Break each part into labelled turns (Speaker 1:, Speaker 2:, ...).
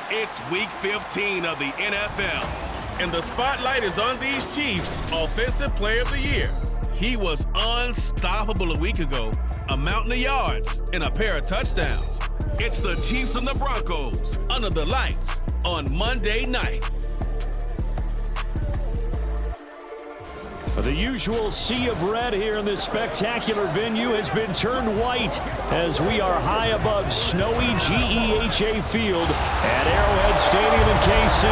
Speaker 1: It's Week 15 of the NFL, and the spotlight is on these Chiefs' Offensive Player of the Year. He was unstoppable a week ago, a mountain of yards and a pair of touchdowns. It's the Chiefs and the Broncos under the lights on Monday night.
Speaker 2: The usual sea of red here in this spectacular venue has been turned white as we are high above snowy GEHA Field at Arrowhead Stadium in KC.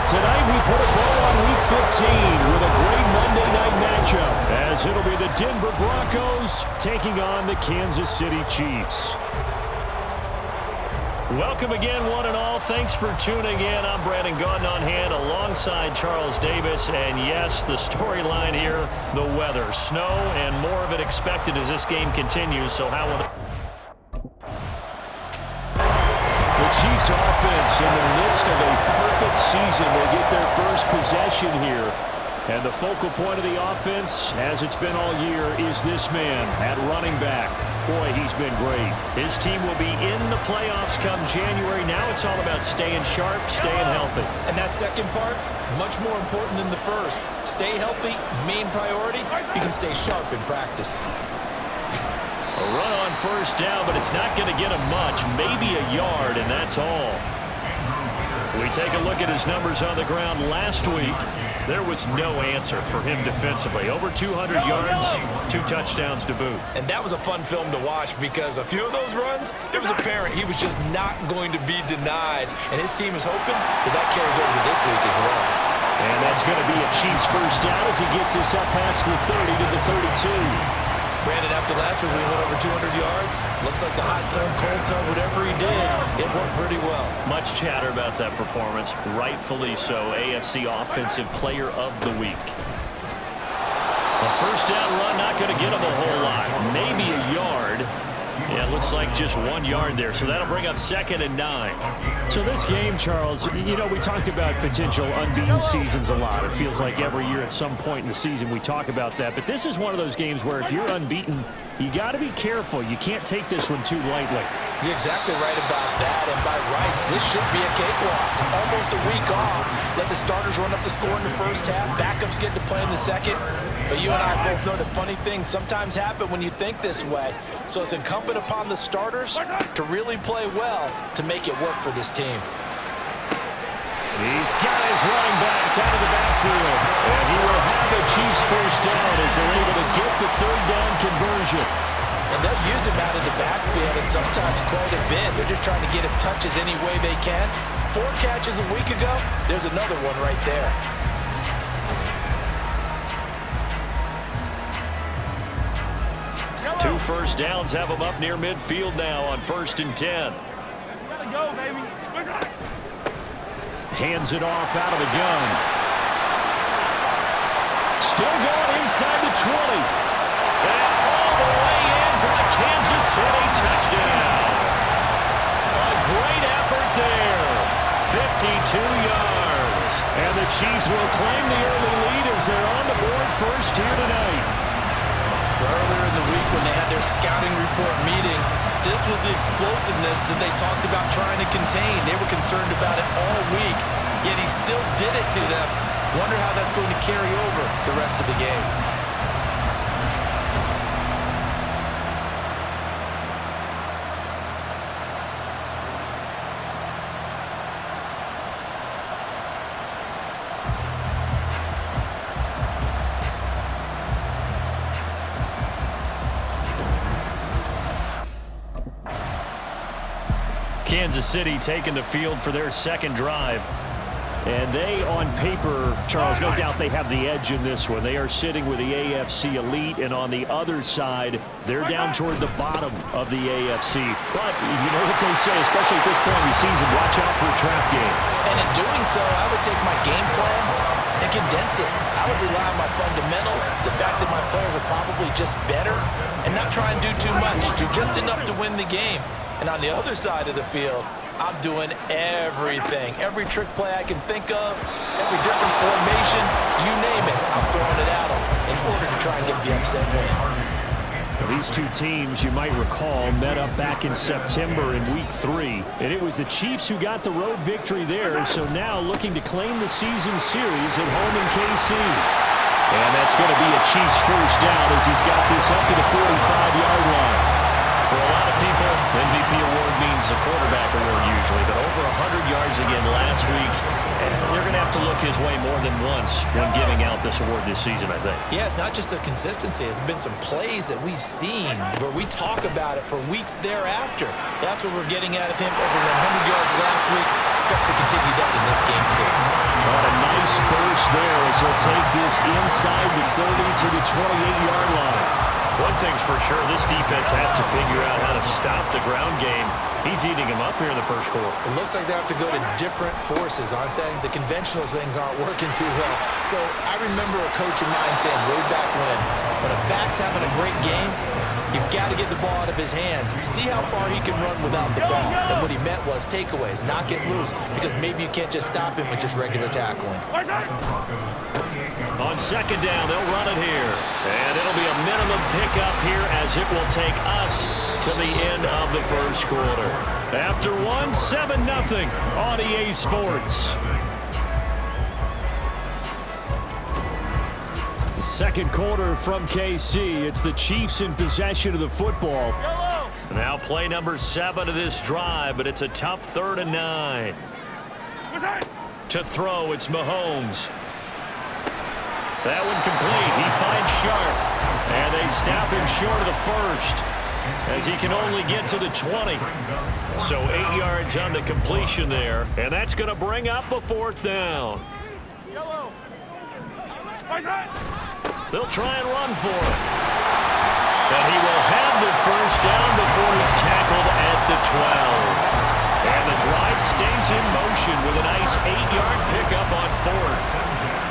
Speaker 2: Tonight we put a bow on Week 15 with a great Monday night matchup as it'll be the Denver Broncos taking on the Kansas City Chiefs. Welcome again, one and all. Thanks for tuning in. I'm Brandon Gautin on hand alongside Charles Davis. And yes, the storyline here, the weather. Snow and more of it expected as this game continues. So how will the Chiefs offense in the midst of a perfect season? They get their first possession here. And the focal point of the offense, as it's been all year, is this man at running back. Boy, he's been great. His team will be in the playoffs come January. Now it's all about staying sharp, staying healthy.
Speaker 3: And that second part, much more important than the first. Stay healthy, main priority. You can stay sharp in practice.
Speaker 2: A run on first down, but it's not going to get him much. Maybe a yard, and that's all. We take a look at his numbers on the ground last week. There was no answer for him defensively. Over 200 yards, 2 touchdowns to boot.
Speaker 3: And that was a fun film to watch because a few of those runs, it was apparent he was just not going to be denied. And his team is hoping that carries over to this week as well.
Speaker 2: And that's going to be a Chiefs first down as he gets us up past the 30 to the 32.
Speaker 3: Brandon, after last week, we went over 200 yards. Looks like the hot tub, cold tub, whatever he did, it worked pretty well.
Speaker 2: Much chatter about that performance. Rightfully so. AFC Offensive Player of the Week. A first down run, not going to get him a whole lot. Maybe a yard. Yeah, it looks like just 1 yard there, so that'll bring up 2nd and 9. So this game, Charles, you know, we talk about potential unbeaten seasons a lot. It feels like every year at some point in the season we talk about that. But this is one of those games where if you're unbeaten, you got to be careful. You can't take this one too lightly.
Speaker 3: You're exactly right about that. And by rights, this should be a cakewalk. Almost a week off. Let the starters run up the score in the first half. Backups get to play in the second. But you and I both know that funny things sometimes happen when you think this way. So it's incumbent upon the starters to really play well to make it work for this team.
Speaker 2: These guys running back out of the backfield. And he will have the Chiefs first down as they're able to get the 3rd down conversion.
Speaker 3: And they'll use him out of the backfield and sometimes quite a bit. They're just trying to get him touches any way they can. 4 catches a week ago. There's another one right there.
Speaker 2: Two first downs have them up near midfield now on 1st and 10.
Speaker 4: Gotta go, baby.
Speaker 2: Hands it off out of the gun. Still going inside the 20. And all the way in for the Kansas City touchdown. A great effort there. 52 yards. And the Chiefs will claim the early lead as they're on the board first here tonight.
Speaker 3: Earlier in the week when they had their scouting report meeting, this was the explosiveness that they talked about trying to contain. They were concerned about it all week, yet he still did it to them. Wonder how that's going to carry over the rest of the game.
Speaker 2: Kansas City taking the field for their second drive. And they, on paper, Charles, no doubt they have the edge in this one. They are sitting with the AFC elite, and on the other side, they're down toward the bottom of the AFC. But you know what they say, especially at this point in the season, watch out for a trap game.
Speaker 3: And in doing so, I would take my game plan and condense it. I would rely on my fundamentals, the fact that my players are probably just better, and not try and do too much, do just enough to win the game. And on the other side of the field, I'm doing everything. Every trick play I can think of, every different formation, you name it, I'm throwing it at them in order to try and get the upset win.
Speaker 2: These two teams, you might recall, met up back in September in Week 3. And it was the Chiefs who got the road victory there, so now looking to claim the season series at home in KC. And that's going to be a Chiefs first down as he's got this up to the 45-yard line. For a lot of people, MVP award means the quarterback award usually, but over 100 yards again last week. And they're going to have to look his way more than once when giving out this award this season, I think.
Speaker 3: Yeah, it's not just the consistency. It's been some plays that we've seen where we talk about it for weeks thereafter. That's what we're getting out of him. Over 100 yards last week. Expects to continue that in this game, too.
Speaker 2: What a nice burst there as he'll take this inside the 30 to the 28-yard line. One thing's for sure, this defense has to figure out how to stop the ground game. He's eating him up here in the first quarter.
Speaker 3: It looks like they have to go to different forces, aren't they? The conventional things aren't working too well. So I remember a coach of mine saying way back when a back's having a great game, you've got to get the ball out of his hands. See how far he can run without the ball. And what he meant was takeaways, not get loose, because maybe you can't just stop him with just regular tackling.
Speaker 2: On second down, they'll run it here. And it'll be a minimum pickup here as it will take us to the end of the first quarter. After 7-0 on EA Sports. The second quarter from KC. It's the Chiefs in possession of the football. Now play number 7 of this drive, but it's a tough 3rd and 9. To throw, it's Mahomes. That one complete. He finds Sharp. And they stop him short of the first as he can only get to the 20. So 8 yards on the completion there. And that's going to bring up a 4th down. They'll try and run for it. And he will have the first down before he's tackled at the 12. And the drive stays in motion with a nice 8-yard pickup on 4th.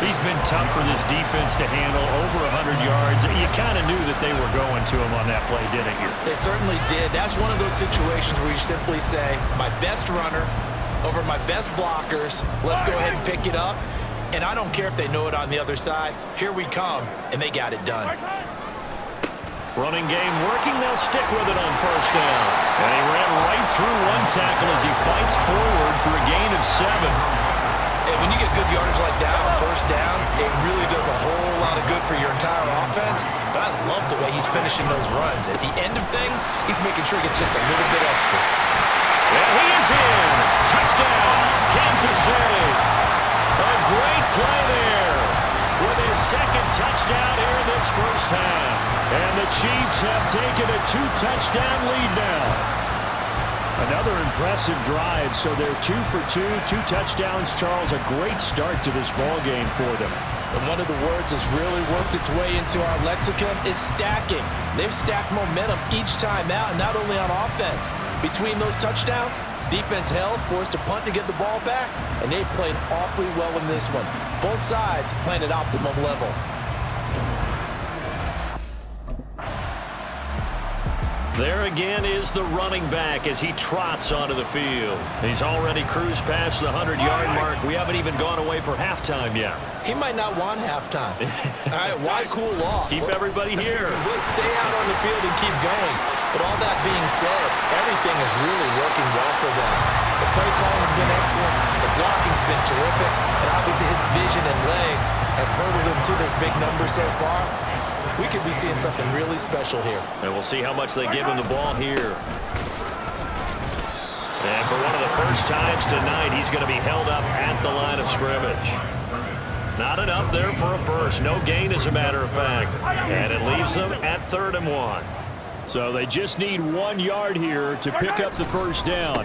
Speaker 2: He's been tough for this defense to handle, over 100 yards. You kind of knew that they were going to him on that play, didn't you?
Speaker 3: They certainly did. That's one of those situations where you simply say, my best runner over my best blockers, let's go ahead and pick it up. And I don't care if they know it on the other side. Here we come, and they got it done.
Speaker 2: Running game working. They'll stick with it on first down. And he ran right through one tackle as he fights forward for a gain of 7.
Speaker 3: And when you get good yardage like that on first down, it really does a whole lot of good for your entire offense. But I love the way he's finishing those runs. At the end of things, he's making sure he gets just a little bit extra.
Speaker 2: And he is in. Touchdown, Kansas City. A great play there with his second touchdown here in this first half. And the Chiefs have taken a 2-touchdown lead now. Another impressive drive, so they're 2 for 2, 2 touchdowns. Charles, a great start to this ball game for them.
Speaker 3: And one of the words that's really worked its way into our lexicon is stacking. They've stacked momentum each time out, and not only on offense. Between those touchdowns, defense held, forced to punt to get the ball back, and they played awfully well in this one. Both sides playing at optimum level.
Speaker 2: There again is the running back as he trots onto the field. He's already cruised past the 100-yard mark. We haven't even gone away for halftime yet.
Speaker 3: He might not want halftime. All right, why cool off?
Speaker 2: Keep everybody here.
Speaker 3: Let's stay out on the field and keep going. But all that being said, everything is really working well for them. The play calling's been excellent. The blocking's been terrific. And obviously his vision and legs have hurdled him to this big number so far. We could be seeing something really special here.
Speaker 2: And we'll see how much they give him the ball here. And for one of the first times tonight, he's going to be held up at the line of scrimmage. Not enough there for a first. No gain, as a matter of fact. And it leaves them at 3rd and 1. So they just need 1 yard here to pick up the first down. On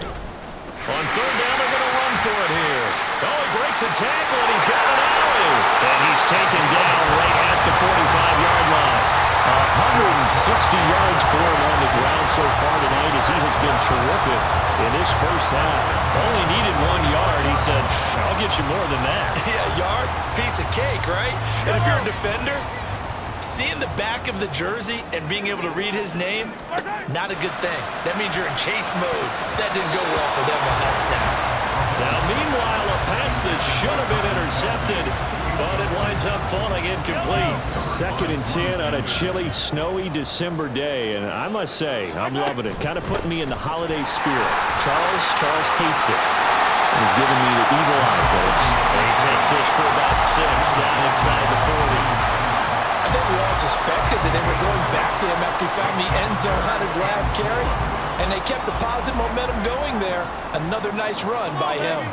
Speaker 2: 3rd down, they're going to run for it here. Oh, he breaks a tackle, and he's got an alley. And he's taken down right at the 45-yard line. 160 yards for him on the ground so far tonight as he has been terrific in this first half. Only needed 1 yard. He said, I'll get you more than that.
Speaker 3: Yeah, yard, piece of cake, right? And if you're a defender, seeing the back of the jersey and being able to read his name, not a good thing. That means you're in chase mode. That didn't go well for them on that snap.
Speaker 2: Now, meanwhile, a pass that should have been intercepted but it winds up falling incomplete.
Speaker 4: 2nd and 10 on a chilly, snowy December day, and I must say, I'm loving it. Kind of putting me in the holiday spirit. Charles hates it. He's giving me the evil eye, folks.
Speaker 2: And he takes this for about 6 down inside the 40.
Speaker 3: I think we all suspected that they were going back to him after he found the end zone on his last carry, and they kept the positive momentum going there. Another nice run by him.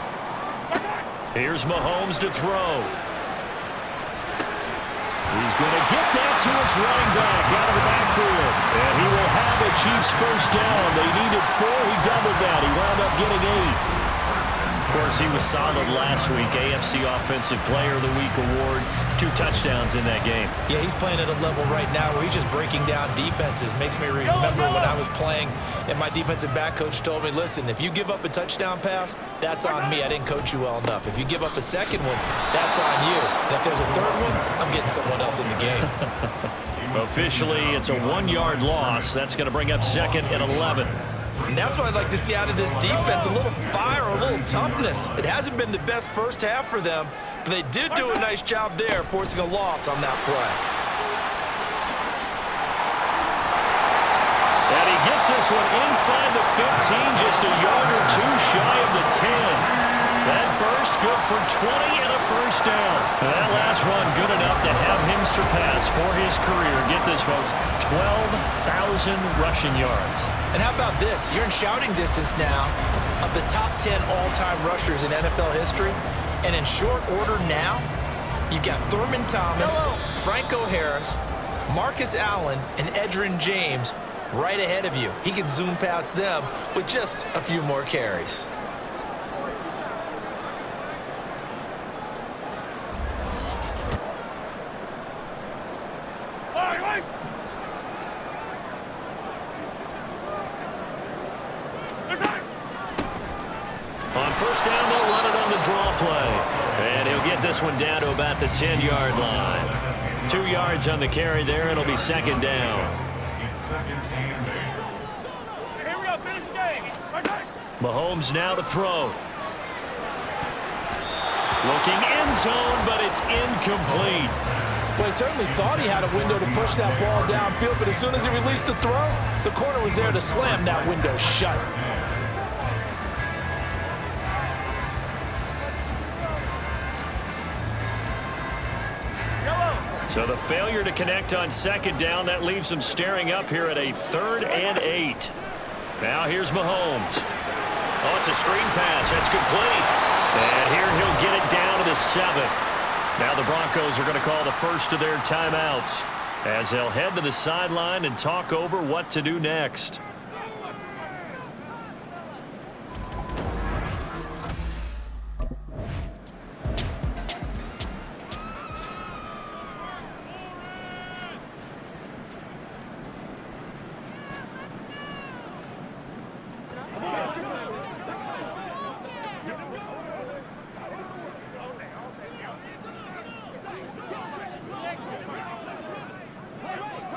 Speaker 2: Here's Mahomes to throw. He's going to get that to his running back out of the backfield. And he will have a Chiefs first down. They needed 4. He doubled that. He wound up getting 8. Of course, he was solid last week. AFC Offensive Player of the Week award. 2 touchdowns in that game.
Speaker 3: Yeah, he's playing at a level right now where he's just breaking down defenses. Makes me remember when I was playing and my defensive back coach told me, listen, if you give up a touchdown pass, that's on me. I didn't coach you well enough. If you give up a second one, that's on you. And if there's a third one, I'm getting someone else in the game.
Speaker 2: Officially, it's a 1-yard loss. That's going to bring up 2nd and 11.
Speaker 3: And that's what I'd like to see out of this defense, a little fire, a little toughness. It hasn't been the best first half for them, but they did do a nice job there, forcing a loss on that play.
Speaker 2: And he gets this one inside the 15, just a yard or 2 shy of the 10. That burst good for 20 and a first down. And that last run good enough to have him surpass for his career. Get this, folks, 12,000 rushing yards.
Speaker 3: And how about this? You're in shouting distance now of the top 10 all-time rushers in NFL history. And in short order now, you've got Thurman Thomas, Franco Harris, Marcus Allen, and Adrian James right ahead of you. He can zoom past them with just a few more carries.
Speaker 2: On first down, they'll run it on the draw play. And he'll get this one down to about the 10-yard line. 2 yards on the carry there. It'll be 2nd down. Mahomes now to throw. Looking end zone, but it's incomplete.
Speaker 3: Well, he certainly thought he had a window to push that ball downfield, but as soon as he released the throw, the corner was there to slam that window shut.
Speaker 2: So the failure to connect on 2nd down, that leaves him staring up here at a 3rd and 8. Now here's Mahomes. Oh, it's a screen pass. That's complete. And here he'll get it down to the 7. Now the Broncos are going to call the first of their timeouts as they'll head to the sideline and talk over what to do next.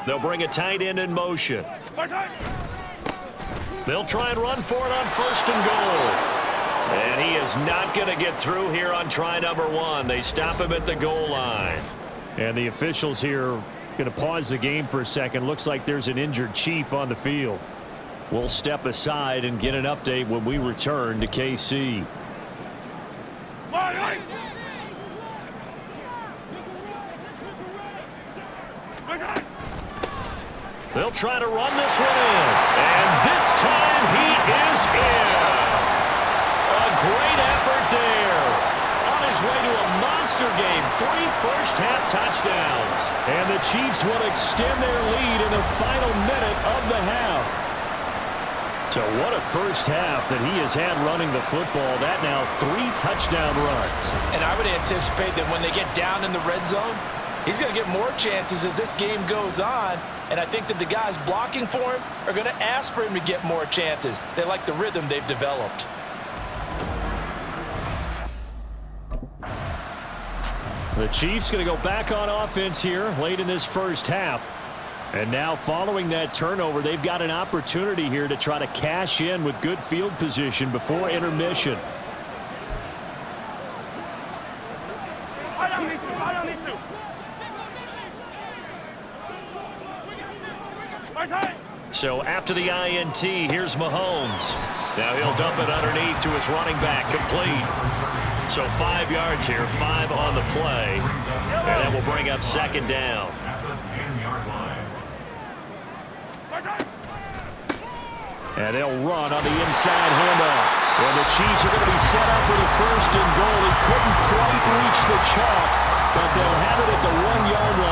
Speaker 2: They'll bring a tight end in motion. They'll try and run for it on 1st and goal. And he is not going to get through here on try number 1. They stop him at the goal line.
Speaker 4: And the officials here going to pause the game for a second. Looks like there's an injured Chief on the field. We'll step aside and get an update when we return to KC.
Speaker 2: They'll try to run this one in. And this time he is in. A great effort there. On his way to a monster game. 3 first-half touchdowns.
Speaker 4: And the Chiefs will extend their lead in the final minute of the half. So what a first half that he has had running the football. That now 3 touchdown runs.
Speaker 3: And I would anticipate that when they get down in the red zone, he's going to get more chances as this game goes on. And I think that the guys blocking for him are going to ask for him to get more chances. They like the rhythm they've developed.
Speaker 4: The Chiefs going to go back on offense here late in this first half. And now following that turnover, they've got an opportunity here to try to cash in with good field position before intermission.
Speaker 2: So after the INT, here's Mahomes. Now he'll dump it underneath to his running back, complete. So 5 yards here, 5 on the play. And that will bring up second down.
Speaker 4: And they'll run on the inside handoff. And the Chiefs are going to be set up with a 1st and goal. He couldn't quite reach the chalk, but they'll have it at the 1-yard line.